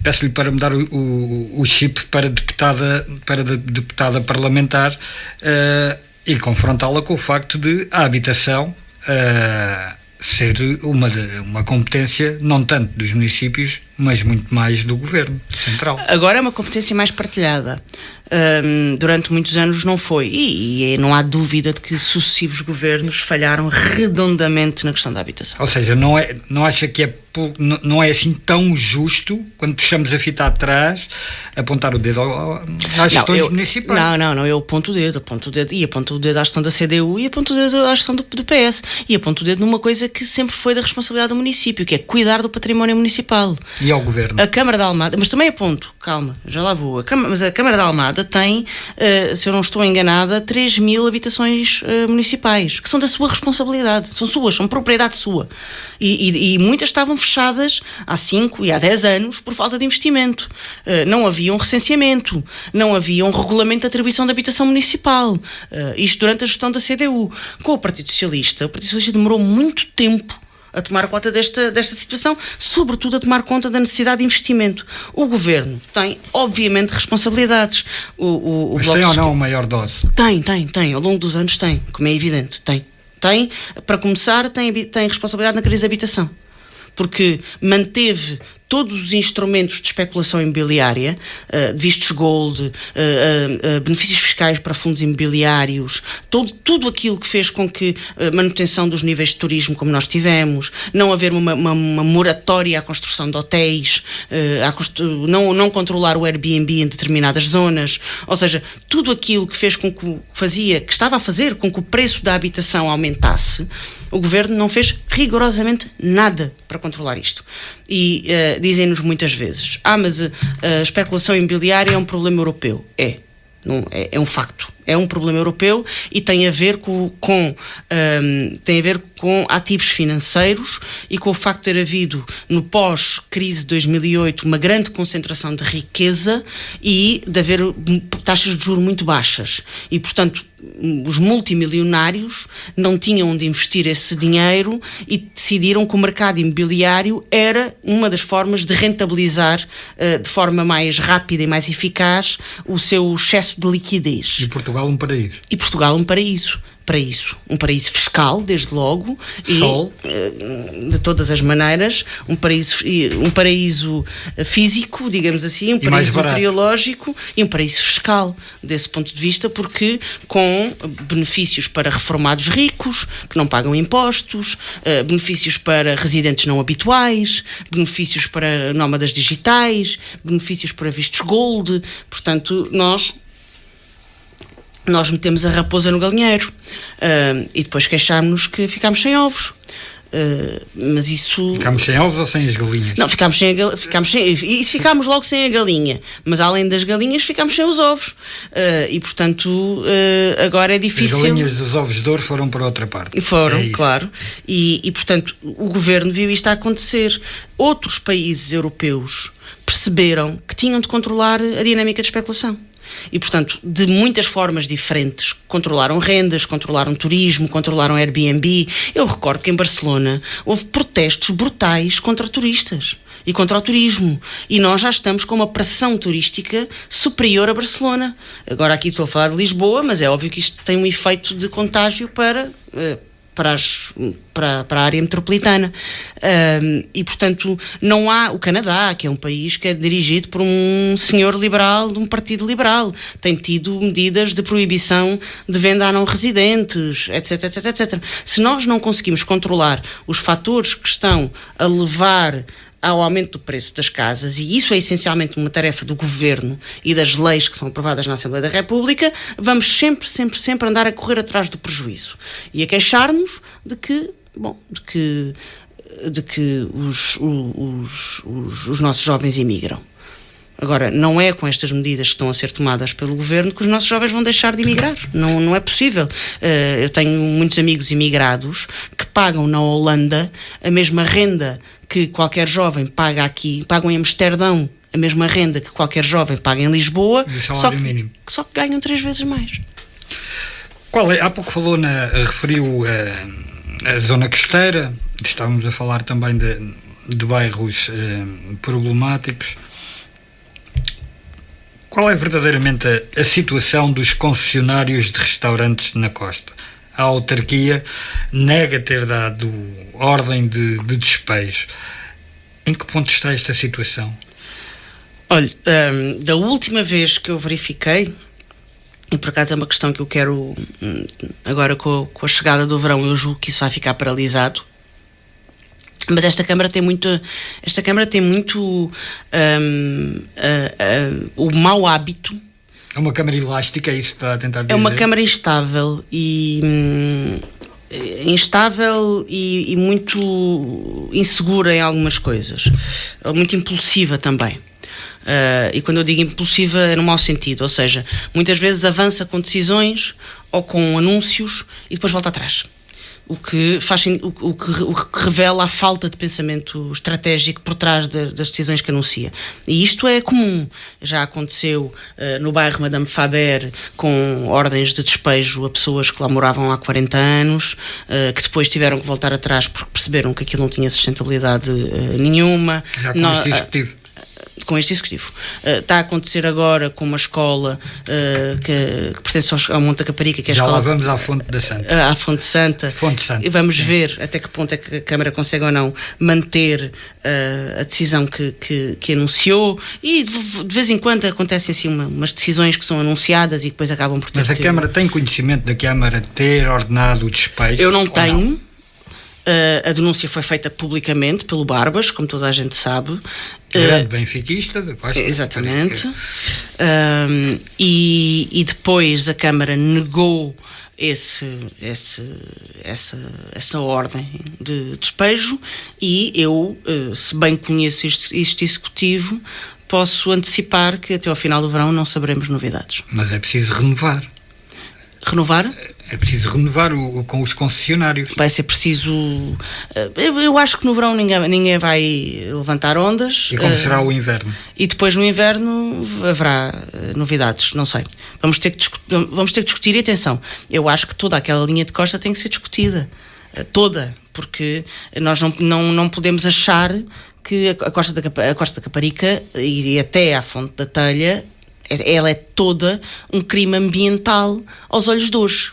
peço-lhe para me dar o chip para deputada parlamentar, e confrontá-la com o facto de a habitação ser uma competência não tanto dos municípios, mas muito mais do Governo Central. Agora é uma competência mais partilhada. Durante muitos anos não foi, e não há dúvida de que sucessivos governos falharam redondamente na questão da habitação. Ou seja, não acha que não é assim tão justo, quando deixamos a fita atrás, apontar o dedo às gestões municipais? Não, eu aponto o dedo, e aponto o dedo à gestão da CDU, e aponto o dedo à gestão do PS, e aponto o dedo numa coisa que sempre foi da responsabilidade do município, que é cuidar do património municipal. E ao Governo? A Câmara de Almada, mas também aponto, calma, já lá vou, mas a Câmara de Almada tem, se eu não estou enganada, 3.000 habitações municipais, que são da sua responsabilidade, são propriedade sua, e muitas estavam fechadas há 5 e há 10 anos por falta de investimento. Não havia um recenseamento, não havia um regulamento de atribuição de habitação municipal, isto durante a gestão da CDU. Com o Partido Socialista demorou muito tempo a tomar conta desta situação, sobretudo a tomar conta da necessidade de investimento. O Governo tem, obviamente, responsabilidades. Mas tem ou não maior dose? Tem. Ao longo dos anos tem, como é evidente, tem. Para começar, tem responsabilidade na crise de habitação. porque manteve todos os instrumentos de especulação imobiliária, vistos gold, benefícios fiscais para fundos imobiliários, tudo aquilo que fez com que a manutenção dos níveis de turismo como nós tivemos, não haver uma moratória à construção de hotéis, não controlar o Airbnb em determinadas zonas, ou seja, tudo aquilo que fez com que estava a fazer com que o preço da habitação aumentasse, o governo não fez rigorosamente nada para controlar isto. E dizem-nos muitas vezes, mas a especulação imobiliária é um problema europeu. É um facto. É um problema europeu e tem a ver com ativos financeiros e com o facto de ter havido, no pós-crise de 2008, uma grande concentração de riqueza e de haver taxas de juros muito baixas. E, portanto, os multimilionários não tinham onde investir esse dinheiro e decidiram que o mercado imobiliário era uma das formas de rentabilizar de forma mais rápida e mais eficaz o seu excesso de liquidez. E Portugal um paraíso. E Portugal um paraíso. Um paraíso fiscal, desde logo, Sol. E de todas as maneiras, um paraíso físico, digamos assim, um paraíso meteorológico e um paraíso fiscal, desse ponto de vista, porque com benefícios para reformados ricos, que não pagam impostos, benefícios para residentes não habituais, benefícios para nómadas digitais, benefícios para vistos gold. Portanto, nós metemos a raposa no galinheiro e depois queixámos-nos que ficámos sem ovos. Mas isso... Ficámos sem ovos ou sem as galinhas? Não, ficámos logo sem a galinha, mas além das galinhas ficámos sem os ovos e portanto agora é difícil. As galinhas dos ovos de ouro foram para outra parte. Foram, claro, e portanto o governo viu isto a acontecer. Outros países europeus perceberam que tinham de controlar a dinâmica de especulação. E, portanto, de muitas formas diferentes, controlaram rendas, controlaram turismo, controlaram Airbnb. Eu recordo que em Barcelona houve protestos brutais contra turistas e contra o turismo. E nós já estamos com uma pressão turística superior a Barcelona. Agora aqui estou a falar de Lisboa, mas é óbvio que isto tem um efeito de contágio para a área metropolitana e portanto não há o Canadá, que é um país que é dirigido por um senhor liberal de um partido liberal, tem tido medidas de proibição de venda a não residentes, etc. Se nós não conseguimos controlar os fatores que estão a levar ao aumento do preço das casas, e isso é essencialmente uma tarefa do governo e das leis que são aprovadas na Assembleia da República, vamos sempre andar a correr atrás do prejuízo e a queixar-nos de que os nossos jovens imigram. Agora, não é com estas medidas que estão a ser tomadas pelo governo que os nossos jovens vão deixar de emigrar. Não é possível. Eu tenho muitos amigos imigrados que pagam na Holanda a mesma renda que qualquer jovem paga aqui, pagam em Amsterdão a mesma renda que qualquer jovem paga em Lisboa, só que ganham 3 vezes mais. Há pouco referiu a zona costeira, estávamos a falar também de bairros problemáticos. Qual é verdadeiramente a situação dos concessionários de restaurantes na costa? A autarquia nega ter dado ordem de despejo. Em que ponto está esta situação? Olha, da última vez que eu verifiquei, e por acaso é uma questão que eu quero, agora com a chegada do verão, eu julgo que isso vai ficar paralisado. Mas esta Câmara tem muito o mau hábito. É uma Câmara elástica, é isso que está a tentar dizer? É uma Câmara instável e muito insegura em algumas coisas, muito impulsiva também. E quando eu digo impulsiva é no mau sentido, ou seja, muitas vezes avança com decisões ou com anúncios e depois volta atrás. O que revela a falta de pensamento estratégico por trás das decisões que anuncia. E isto é comum. Já aconteceu no bairro Madame Faber, com ordens de despejo a pessoas que lá moravam há 40 anos, que depois tiveram que voltar atrás porque perceberam que aquilo não tinha sustentabilidade nenhuma. Já com este executivo. com este executivo. Está a acontecer agora com uma escola que pertence ao Monte da Caparica, que é a escola... Já lá vamos à Fonte da Santa. À Fonte Santa. E vamos ver até que ponto é que a Câmara consegue ou não manter a decisão que anunciou, e de vez em quando acontecem assim umas decisões que são anunciadas e que depois acabam por ter... Mas a Câmara tem conhecimento da Câmara ter ordenado o despejo? Eu não tenho. A denúncia foi feita publicamente pelo Barbas, como toda a gente sabe. Grande benfiquista. Exatamente. E depois a Câmara negou essa ordem de despejo, e eu, se bem conheço este executivo, posso antecipar que até ao final do verão não saberemos novidades. Mas é preciso renovar. Renovar? É preciso renovar com os concessionários. Vai ser preciso... Eu acho que no verão ninguém vai levantar ondas. E como será o inverno? E depois no inverno haverá novidades, não sei. Vamos ter que discutir, e atenção, eu acho que toda aquela linha de costa tem que ser discutida. Toda. Porque nós não podemos achar que a Costa da Caparica e até à Fonte da Telha, ela é toda um crime ambiental aos olhos de hoje.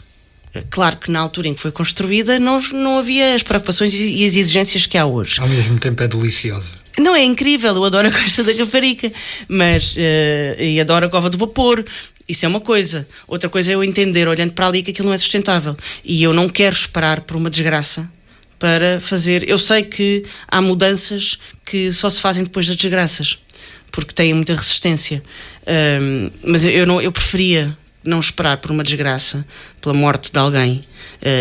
Claro que na altura em que foi construída não havia as preocupações e as exigências que há hoje. Ao mesmo tempo é deliciosa. Não, é incrível, eu adoro a Costa da Caparica, mas e adoro a Cova do Vapor. Isso é uma coisa. Outra coisa é eu entender, olhando para ali, que aquilo não é sustentável. E eu não quero esperar por uma desgraça para fazer... Eu sei que há mudanças que só se fazem depois das desgraças, porque têm muita resistência. Mas eu preferia não esperar por uma desgraça, pela morte de alguém,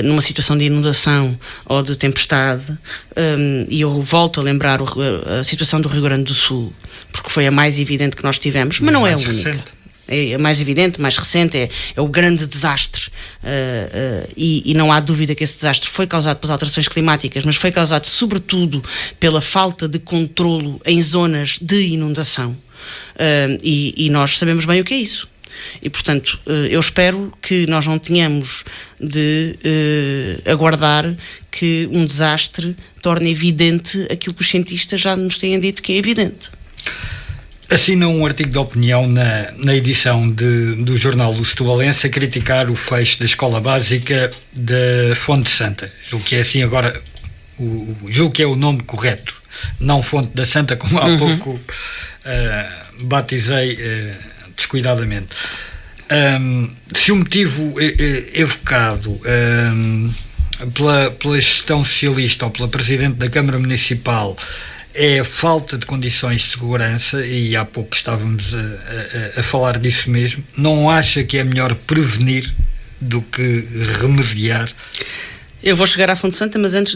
numa situação de inundação ou de tempestade, e eu volto a lembrar a situação do Rio Grande do Sul, porque foi a mais evidente que nós tivemos, mas não é a única. É a mais evidente, mais recente, é o grande desastre, e não há dúvida que esse desastre foi causado pelas alterações climáticas, mas foi causado sobretudo pela falta de controlo em zonas de inundação, e nós sabemos bem o que é isso. E, portanto, eu espero que nós não tenhamos de aguardar que um desastre torne evidente aquilo que os cientistas já nos têm dito que é evidente. Assina um artigo de opinião na edição do jornal do Setoalense a criticar o fecho da escola básica da Fonte Santa. Julgo que é assim agora, julgo que é o nome correto, não Fonte da Santa, como há pouco batizei descuidadamente. Se o motivo evocado pela gestão socialista ou pela Presidente da Câmara Municipal é a falta de condições de segurança, e há pouco estávamos a falar disso mesmo, não acha que é melhor prevenir do que remediar? Eu vou chegar à Fonte Santa, mas antes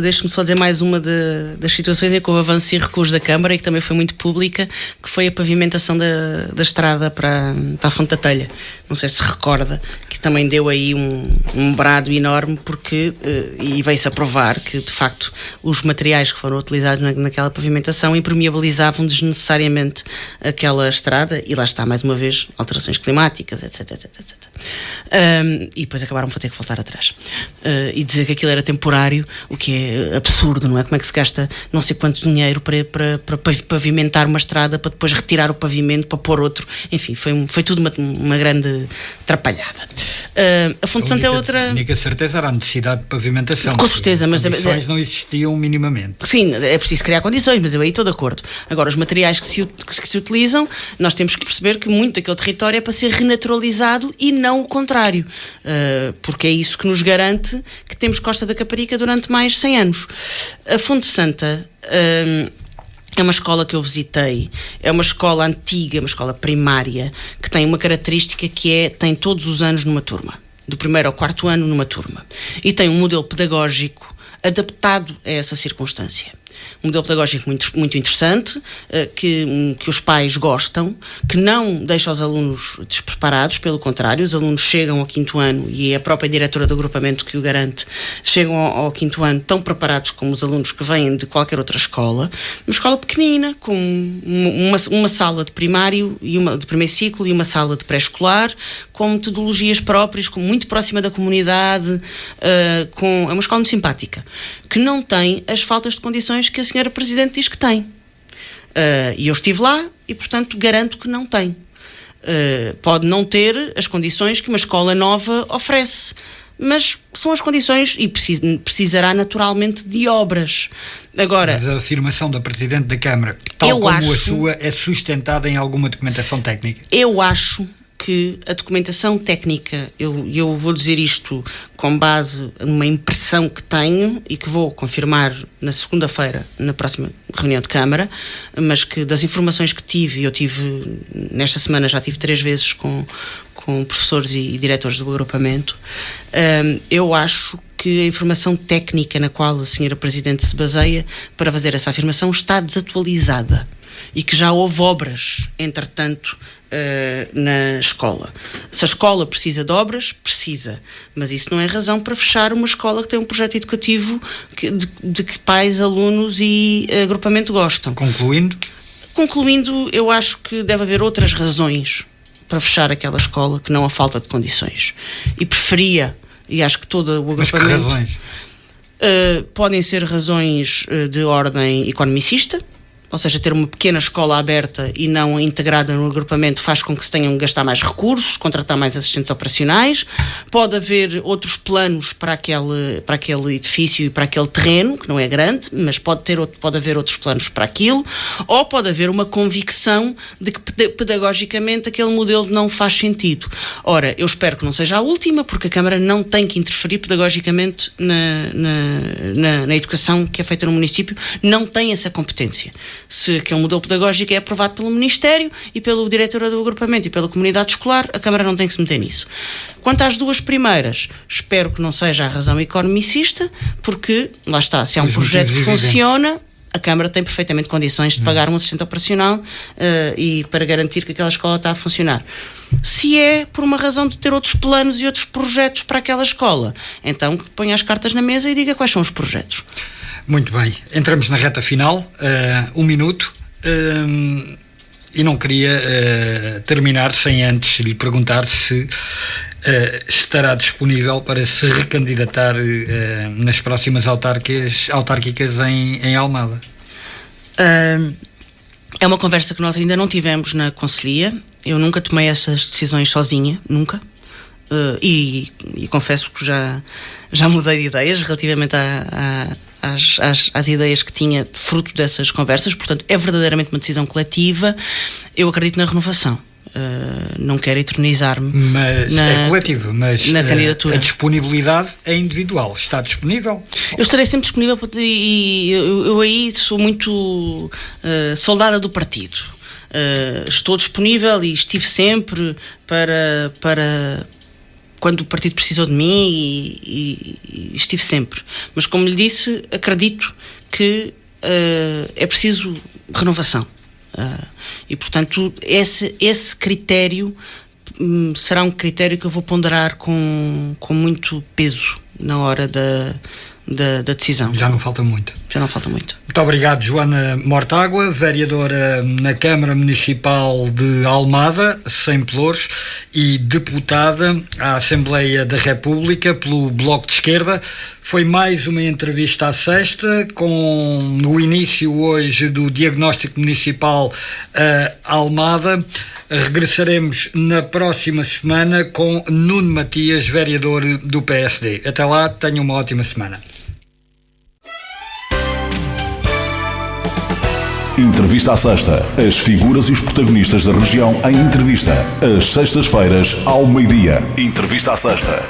deixe-me só dizer mais uma das situações em que houve avanço e recuos da Câmara, e que também foi muito pública, que foi a pavimentação da estrada para a Fonte da Telha. Não sei se recorda, que também deu aí um brado enorme, porque, e veio-se a provar que, de facto, os materiais que foram utilizados naquela pavimentação impermeabilizavam desnecessariamente aquela estrada, e lá está, mais uma vez, alterações climáticas, etc, etc, etc. E depois acabaram por ter que voltar atrás. E dizer que aquilo era temporário, o que é absurdo, não é? Como é que se gasta não sei quanto dinheiro para pavimentar uma estrada, para depois retirar o pavimento, para pôr outro? Enfim, foi tudo uma grande atrapalhada. A Fonte Santa é outra... A única certeza era a necessidade de pavimentação. Com certeza, mas... As condições não existiam minimamente. Sim, é preciso criar condições, mas eu aí estou de acordo. Agora, os materiais que se utilizam, nós temos que perceber que muito daquele território é para ser renaturalizado e não o contrário, porque é isso que nos garante que temos Costa da Caparica durante mais 100 anos. A Fonte Santa é uma escola que eu visitei, é uma escola antiga, uma escola primária, que tem uma característica que tem todos os anos numa turma, do 1º ao 4º ano numa turma, e tem um modelo pedagógico adaptado a essa circunstância. Um modelo pedagógico muito interessante, que os pais gostam, que não deixa os alunos despreparados, pelo contrário, os alunos chegam ao 5º ano, e é a própria diretora do agrupamento que o garante, chegam ao 5º ano tão preparados como os alunos que vêm de qualquer outra escola. Uma escola pequenina, com uma sala de primário, de primeiro ciclo, e uma sala de pré-escolar, com metodologias próprias, muito próxima da comunidade, é uma escola muito simpática, que não tem as faltas de condições que a senhora Presidente diz que tem. E eu estive lá e, portanto, garanto que não tem. Pode não ter as condições que uma escola nova oferece, mas são as condições e precisará naturalmente de obras. Agora, mas a afirmação da Presidente da Câmara, tal como a sua, é sustentada em alguma documentação técnica? Eu acho que a documentação técnica, eu vou dizer isto com base numa impressão que tenho e que vou confirmar na segunda-feira, na próxima reunião de Câmara, mas que das informações que tive, eu tive, nesta semana já tive 3 vezes com professores e diretores do agrupamento, eu acho que a informação técnica na qual a Sra. Presidente se baseia para fazer essa afirmação está desatualizada e que já houve obras, entretanto, na escola. Se a escola precisa de obras, precisa, mas isso não é razão para fechar uma escola que tem um projeto educativo de que pais, alunos e agrupamento gostam. Concluindo, eu acho que deve haver outras razões para fechar aquela escola que não a falta de condições. E preferia, e acho que todo o agrupamento... Mas que razões? Podem ser razões de ordem economicista, ou seja, ter uma pequena escola aberta e não integrada no agrupamento faz com que se tenham que gastar mais recursos, contratar mais assistentes operacionais. Pode haver outros planos para aquele edifício e para aquele terreno, que não é grande, mas pode haver outros planos para aquilo, ou pode haver uma convicção de que pedagogicamente aquele modelo não faz sentido. Ora, eu espero que não seja a última, porque a Câmara não tem que interferir pedagogicamente na educação que é feita no município, não tem essa competência. Se aquele modelo pedagógico é aprovado pelo Ministério e pelo diretor do agrupamento e pela comunidade escolar, a Câmara não tem que se meter nisso. Quanto às 2 primeiras, espero que não seja a razão economicista, porque, lá está, se há um projeto que funciona, a Câmara tem perfeitamente condições de pagar um assistente operacional e para garantir que aquela escola está a funcionar. Se é por uma razão de ter outros planos e outros projetos para aquela escola, então que ponha as cartas na mesa e diga quais são os projetos. Muito bem, entramos na reta final, 1 minuto, e não queria terminar sem antes lhe perguntar se estará disponível para se recandidatar nas próximas autárquicas em Almada. É uma conversa que nós ainda não tivemos na Conselhia. Eu nunca tomei essas decisões sozinha, nunca. E confesso que já mudei de ideias relativamente às ideias que tinha fruto dessas conversas. Portanto, é verdadeiramente uma decisão coletiva. Eu acredito na renovação. Não quero eternizar-me é coletiva, mas na candidatura. A disponibilidade é individual. Está disponível? Eu estarei sempre disponível e eu aí sou muito soldada do partido. Estou disponível e estive sempre para quando o partido precisou de mim e estive sempre. Mas, como lhe disse, acredito que é preciso renovação. E, portanto, esse critério será um critério que eu vou ponderar com muito peso na hora da decisão. Já não falta muito. Muito obrigado, Joana Mortágua, vereadora na Câmara Municipal de Almada, sem Pelouros, e deputada à Assembleia da República pelo Bloco de Esquerda. Foi mais uma entrevista à sexta, com o início hoje do diagnóstico municipal Almada. Regressaremos na próxima semana com Nuno Matias, vereador do PSD. Até lá, tenham uma ótima semana. Entrevista à Sexta. As figuras e os protagonistas da região em entrevista. Às sextas-feiras, ao meio-dia. Entrevista à Sexta.